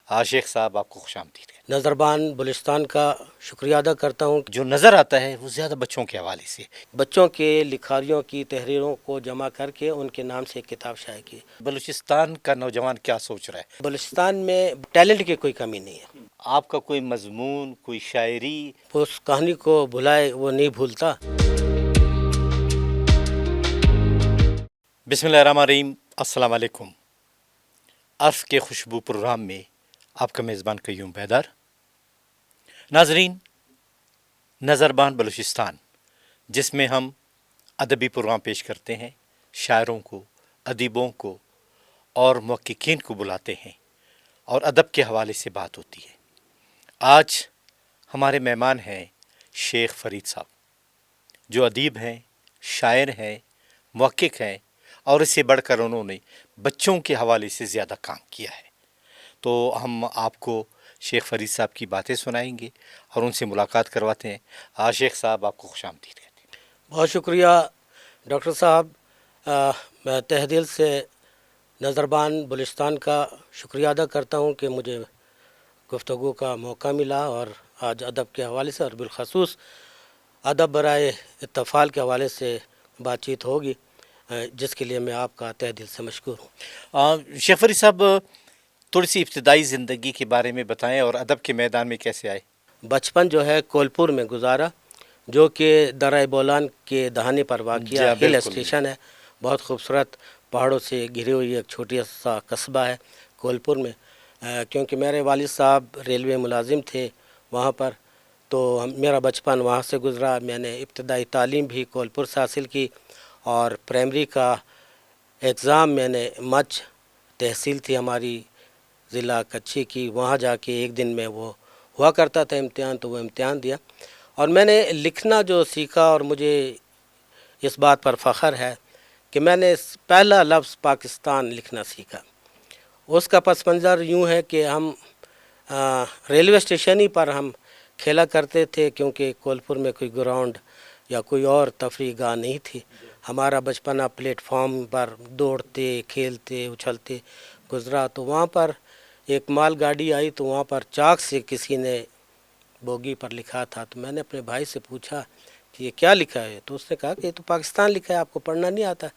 شیخ صاحب آپ کو خوش آمدید ہے۔ نظربان بلوچستان کا شکریہ ادا کرتا ہوں۔ جو نظر آتا ہے وہ زیادہ بچوں کے حوالے سے، بچوں کے لکھاریوں کی تحریروں کو جمع کر کے ان کے نام سے ایک کتاب شائع کی۔ بلوچستان کا نوجوان کیا سوچ رہا ہے؟ بلوچستان میں ٹیلنٹ کی کوئی کمی نہیں ہے۔ آپ کا کوئی مضمون، کوئی شاعری؟ اس کہانی کو بھلائے وہ نہیں بھولتا۔ بسم اللہ الرحمن الرحیم، السلام علیکم۔ عرف کے خوشبو پروگرام میں آپ کا میزبان قیوم بیدار۔ ناظرین، نظربان بلوچستان، جس میں ہم ادبی پروگرام پیش کرتے ہیں، شاعروں کو، ادیبوں کو اور محققین کو بلاتے ہیں اور ادب کے حوالے سے بات ہوتی ہے۔ آج ہمارے مہمان ہیں شیخ فرید صاحب، جو ادیب ہیں، شاعر ہیں، محقق ہیں، اور اس سے بڑھ کر انہوں نے بچوں کے حوالے سے زیادہ کام کیا ہے۔ تو ہم آپ کو شیخ فرید صاحب کی باتیں سنائیں گے اور ان سے ملاقات کرواتے ہیں۔ شیخ صاحب آپ کو خوش آمدید کہتے ہیں۔ بہت شکریہ ڈاکٹر صاحب۔ میں تہ دل سے نظربان بلوچستان کا شکریہ ادا کرتا ہوں کہ مجھے گفتگو کا موقع ملا، اور آج ادب کے حوالے سے اور بالخصوص ادب برائے اطفال کے حوالے سے بات چیت ہوگی، جس کے لیے میں آپ کا تہ دل سے مشکور ہوں۔ شیخ فرید صاحب، تھوڑی سی ابتدائی زندگی کے بارے میں بتائیں اور ادب کے میدان میں کیسے آئے؟ بچپن جو ہے کولپور میں گزارا، جو کہ درہ بولان کے دہانے پر واقع ہل اسٹیشن ہے۔ بہت خوبصورت پہاڑوں سے گھری ہوئی ایک چھوٹی سا قصبہ ہے کولپور میں۔ کیونکہ میرے والد صاحب ریلوے ملازم تھے وہاں پر، تو میرا بچپن وہاں سے گزرا۔ میں نے ابتدائی تعلیم بھی کولپور سے حاصل کی، اور پرائمری کا ایگزام میں نے مچ تحصیل تھی ہماری ضلع کچھی کی، وہاں جا کے ایک دن میں وہ ہوا کرتا تھا امتحان، تو وہ امتحان دیا، اور میں نے لکھنا جو سیکھا، اور مجھے اس بات پر فخر ہے کہ میں نے پہلا لفظ پاکستان لکھنا سیکھا۔ اس کا پس منظر یوں ہے کہ ہم ریلوے اسٹیشن ہی پر ہم کھیلا کرتے تھے، کیونکہ کولپور میں کوئی گراؤنڈ یا کوئی اور تفریح گاہ نہیں تھی۔ ہمارا بچپنا پلیٹ فارم پر دوڑتے، کھیلتے، اچھلتے گزرا۔ تو وہاں پر ایک مال گاڑی آئی، تو وہاں پر چاک سے کسی نے بوگی پر لکھا تھا، تو میں نے اپنے بھائی سے پوچھا کہ یہ کیا لکھا ہے؟ تو اس نے کہا کہ یہ تو پاکستان لکھا ہے، آپ کو پڑھنا نہیں آتا؟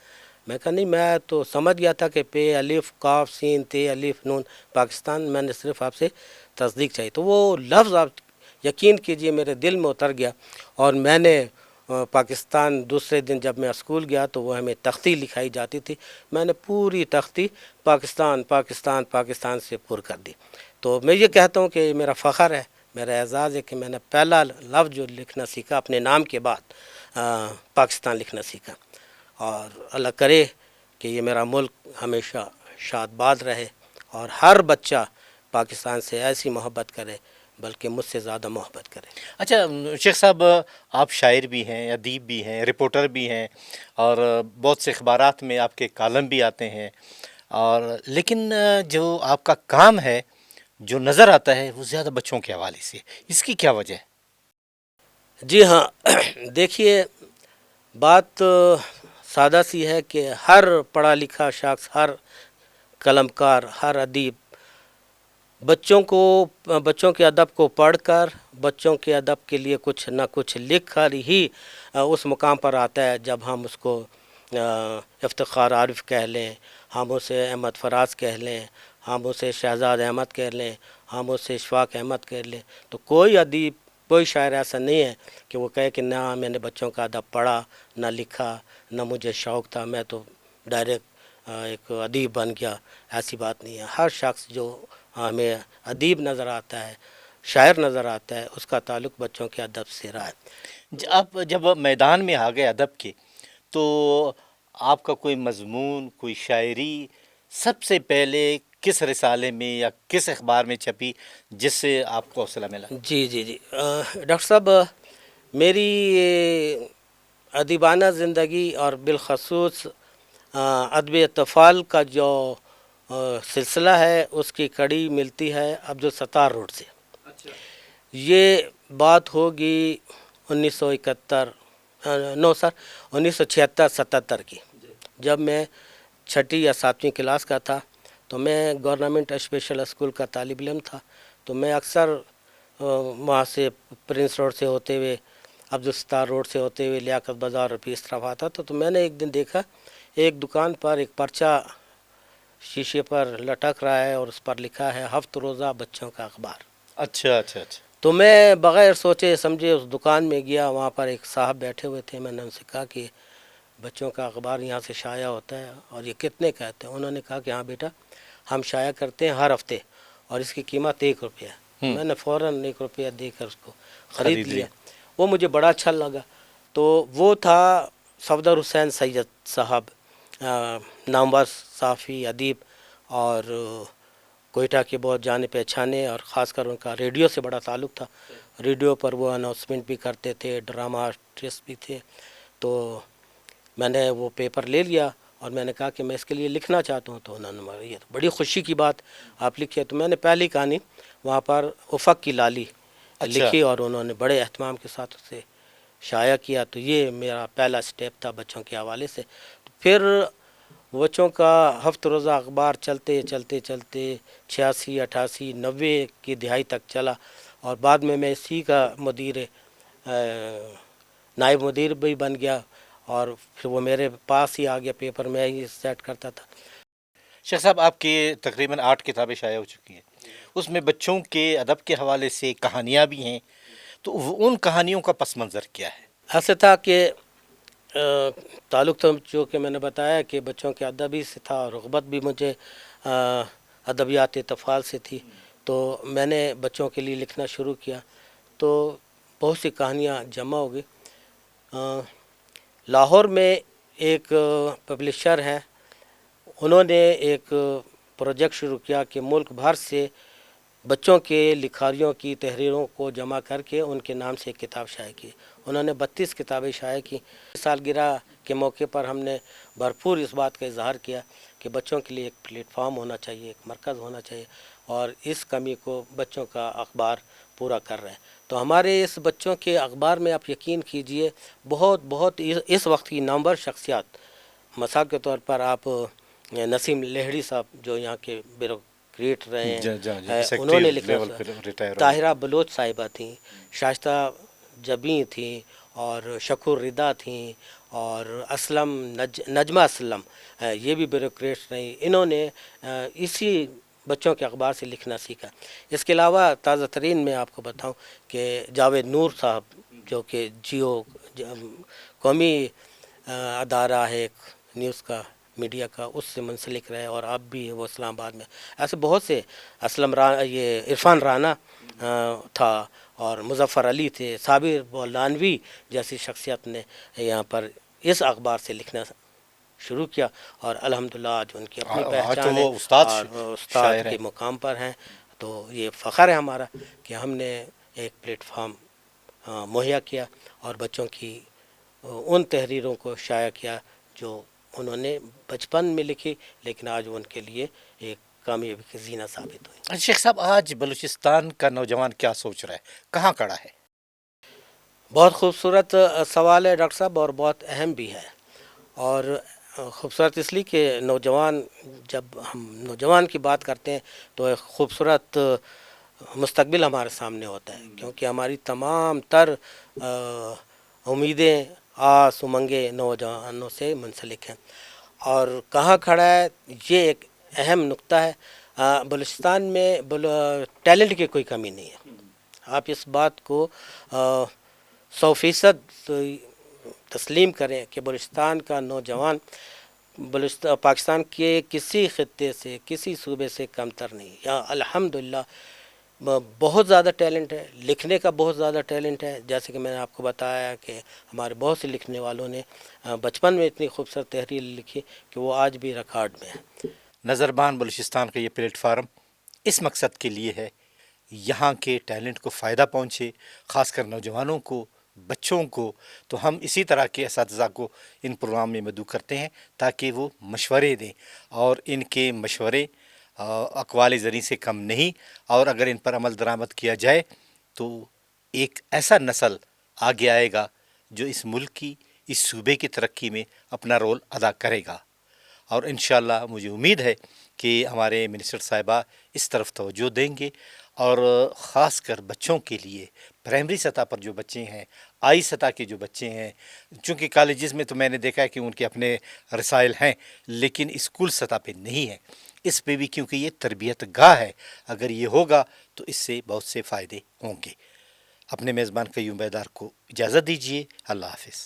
میں کہا نہیں، میں تو سمجھ گیا تھا کہ پے الف قاف سین تے الف نون پاکستان، میں نے صرف آپ سے تصدیق چاہیے۔ تو وہ لفظ آپ یقین کیجئے میرے دل میں اتر گیا، اور میں نے پاکستان دوسرے دن جب میں اسکول گیا تو وہ ہمیں تختی لکھائی جاتی تھی، میں نے پوری تختی پاکستان پاکستان پاکستان سے پر کر دی۔ تو میں یہ کہتا ہوں کہ یہ میرا فخر ہے، میرا اعزاز ہے کہ میں نے پہلا لفظ جو لکھنا سیکھا اپنے نام کے بعد پاکستان لکھنا سیکھا، اور اللہ کرے کہ یہ میرا ملک ہمیشہ شاد باد رہے، اور ہر بچہ پاکستان سے ایسی محبت کرے بلکہ مجھ سے زیادہ محبت کرے۔ اچھا شیخ صاحب، آپ شاعر بھی ہیں، ادیب بھی ہیں، رپورٹر بھی ہیں، اور بہت سے اخبارات میں آپ کے کالم بھی آتے ہیں، اور لیکن جو آپ کا کام ہے جو نظر آتا ہے وہ زیادہ بچوں کے حوالے سے، اس کی کیا وجہ ہے؟ جی ہاں، دیکھیے بات سادہ سی ہے کہ ہر پڑھا لکھا شخص، ہر قلمکار، ہر ادیب بچوں کے ادب کو پڑھ کر، بچوں کے ادب کے لیے کچھ نہ کچھ لکھ کر ہی اس مقام پر آتا ہے جب ہم اس کو افتخار عارف کہہ لیں، ہم اسے احمد فراز کہہ لیں، ہم اسے شہزاد احمد کہہ لیں، ہم اسے اشفاق احمد کہہ لیں۔ تو کوئی ادیب، کوئی شاعر ایسا نہیں ہے کہ وہ کہے کہ نہ میں نے بچوں کا ادب پڑھا، نہ لکھا، نہ مجھے شوق تھا، میں تو ڈائریکٹ ایک ادیب بن گیا۔ ایسی بات نہیں ہے۔ ہر شخص جو ہمیں ادیب نظر آتا ہے، شاعر نظر آتا ہے، اس کا تعلق بچوں کے ادب سے رہا ہے۔ آپ جب میدان میں آ گئے ادب کے، تو آپ کا کوئی مضمون، کوئی شاعری سب سے پہلے کس رسالے میں یا کس اخبار میں چھپی جس سے آپ کو حوصلہ ملا؟ جی ڈاکٹر صاحب، میری ادیبانہ زندگی اور بالخصوص ادب اطفال کا جو سلسلہ ہے، اس کی کڑی ملتی ہے عبدالستار روڈ سے۔ یہ بات ہوگی 1976-77 کی، جب میں چھٹی یا ساتویں کلاس کا تھا۔ تو میں گورنمنٹ اسپیشل اسکول کا طالب علم تھا، تو میں اکثر وہاں سے پرنس روڈ سے ہوتے ہوئے، عبدالستار روڈ سے ہوتے ہوئے لیاقت بازار اور اس طرف آتا تھا. تو میں نے ایک دن دیکھا ایک دکان پر ایک پرچہ شیشے پر لٹک رہا ہے اور اس پر لکھا ہے ہفت روزہ بچوں کا اخبار. اچھا اچھا اچھا. تو میں بغیر سوچے سمجھے اس دکان میں گیا. وہاں پر ایک صاحب بیٹھے ہوئے تھے. میں نے ان سے کہا کہ بچوں کا اخبار یہاں سے شائع ہوتا ہے اور یہ کتنے کا ہے؟ انہوں نے کہا کہ ہاں بیٹا ہم شائع کرتے ہیں ہر ہفتے اور اس کی قیمت 1 روپیہ ہے. میں نے فوراً 1 روپیہ دے کر اس کو خرید لیا. وہ مجھے بڑا اچھا لگا. تو وہ تھا صفدر حسین سید صاحب، نامور صحافی ادیب، اور کوئٹہ کے بہت جانے پہچانے، اور خاص کر ان کا ریڈیو سے بڑا تعلق تھا. ریڈیو پر وہ اناؤنسمنٹ بھی کرتے تھے، ڈرامہ آرٹسٹ بھی تھے. تو میں نے وہ پیپر لے لیا اور میں نے کہا کہ میں اس کے لیے لکھنا چاہتا ہوں. تو انہوں نے یہ بڑی خوشی کی بات آپ لکھیے. تو میں نے پہلی کہانی وہاں پر افق کی لالی لکھی اور انہوں نے بڑے اہتمام کے ساتھ اسے شائع کیا. تو یہ میرا پہلا سٹیپ تھا بچوں کے حوالے سے. پھر بچوں کا ہفت روزہ اخبار چلتے چلتے چلتے 86 88 90 کی دہائی تک چلا، اور بعد میں اسی کا نائب مدیر بھی بن گیا، اور پھر وہ میرے پاس ہی آ گیا، پیپر میں ہی سیٹ کرتا تھا. شیخ صاحب آپ کی تقریباً 8 کتابیں شائع ہو چکی ہیں، اس میں بچوں کے ادب کے حوالے سے کہانیاں بھی ہیں، تو ان کہانیوں کا پس منظر کیا ہے؟ ایسا تھا کہ تعلق تو جو کہ میں نے بتایا کہ بچوں کے ادبی سے تھا، اور رغبت بھی مجھے ادبیات اطفال سے تھی. تو میں نے بچوں کے لیے لکھنا شروع کیا تو بہت سی کہانیاں جمع ہو گئی. لاہور میں ایک پبلشر ہے، انہوں نے ایک پروجیکٹ شروع کیا کہ ملک بھر سے بچوں کے لکھاریوں کی تحریروں کو جمع کر کے ان کے نام سے ایک کتاب شائع کی. انہوں نے 32 کتابیں شائع کی. سالگرہ کے موقع پر ہم نے بھرپور اس بات کا اظہار کیا کہ بچوں کے لیے ایک پلیٹ فارم ہونا چاہیے، ایک مرکز ہونا چاہیے، اور اس کمی کو بچوں کا اخبار پورا کر رہے ہیں. تو ہمارے اس بچوں کے اخبار میں آپ یقین کیجئے بہت اس وقت کی نامور شخصیات، مثال کے طور پر آپ نسیم لہڑی صاحب جو یہاں کے بیوروکریٹ رہے ہیں، انہوں نے لکھا. طاہرہ بلوچ صاحبہ تھیں، شائستہ جبیں تھیں، اور شکور ردا تھیں، اور اسلم نجمہ اسلم، یہ بھی بیوروکریٹ رہیں. انہوں نے اسی بچوں کے اخبار سے لکھنا سیکھا. اس کے علاوہ تازہ ترین میں آپ کو بتاؤں کہ جاوید نور صاحب جو کہ جیو قومی ادارہ ہے ایک نیوز کا، میڈیا کا، اس سے منسلک رہے، اور اب بھی وہ اسلام آباد میں. ایسے بہت سے یہ عرفان رانا تھا، اور مظفر علی تھے، صابر بولانوی جیسی شخصیت نے یہاں پر اس اخبار سے لکھنا شروع کیا، اور الحمدللہ آج ان کی اپنی پہچان ہے اور استاد کے مقام پر ہیں. تو یہ فخر ہے ہمارا کہ ہم نے ایک پلیٹ فارم مہیا کیا اور بچوں کی ان تحریروں کو شائع کیا جو انہوں نے بچپن میں لکھی، لیکن آج ان کے لیے ایک کامیابی کی زینہ ثابت ہوئی. شیخ صاحب آج بلوچستان کا نوجوان کیا سوچ رہا ہے، کہاں کھڑا ہے؟ بہت خوبصورت سوال ہے ڈاکٹر صاحب، اور بہت اہم بھی ہے. اور خوبصورت اس لیے کہ جب ہم نوجوان کی بات کرتے ہیں تو ایک خوبصورت مستقبل ہمارے سامنے ہوتا ہے، کیونکہ ہماری تمام تر امیدیں، آس امنگیں نوجوانوں سے منسلک ہیں. اور کہاں کھڑا ہے یہ ایک اہم نقطہ ہے. بلوچستان میں ٹیلنٹ کی کوئی کمی نہیں ہے. آپ اس بات کو 100% تسلیم کریں کہ بلوچستان کا نوجوان پاکستان کے کسی خطے سے، کسی صوبے سے کمتر نہیں. یہاں الحمدللہ بہت زیادہ ٹیلنٹ ہے، لکھنے کا بہت زیادہ ٹیلنٹ ہے. جیسے کہ میں نے آپ کو بتایا کہ ہمارے بہت سے لکھنے والوں نے بچپن میں اتنی خوبصورت تحریر لکھی کہ وہ آج بھی ریکارڈ میں ہے. نظربان بلوچستان کا یہ پلیٹ فارم اس مقصد کے لیے ہے یہاں کے ٹیلنٹ کو فائدہ پہنچے، خاص کر نوجوانوں کو، بچوں کو. تو ہم اسی طرح کے اساتذہ کو ان پروگرام میں مدعو کرتے ہیں تاکہ وہ مشورے دیں، اور ان کے مشورے اقوال زریں سے کم نہیں، اور اگر ان پر عمل درآمد کیا جائے تو ایک ایسا نسل آگے آئے گا جو اس ملک کی، اس صوبے کی ترقی میں اپنا رول ادا کرے گا. اور انشاءاللہ مجھے امید ہے کہ ہمارے منسٹر صاحبہ اس طرف توجہ دیں گے، اور خاص کر بچوں کے لیے پرائمری سطح پر جو بچے ہیں، آئی سطح کے جو بچے ہیں، چونکہ کالجز میں تو میں نے دیکھا ہے کہ ان کے اپنے رسائل ہیں، لیکن اسکول سطح پہ نہیں ہے، اس پہ بھی کیونکہ یہ تربیت گاہ ہے، اگر یہ ہوگا تو اس سے بہت سے فائدے ہوں گے۔ اپنے میزبان قیوم بیدار کو اجازت دیجیے، اللہ حافظ۔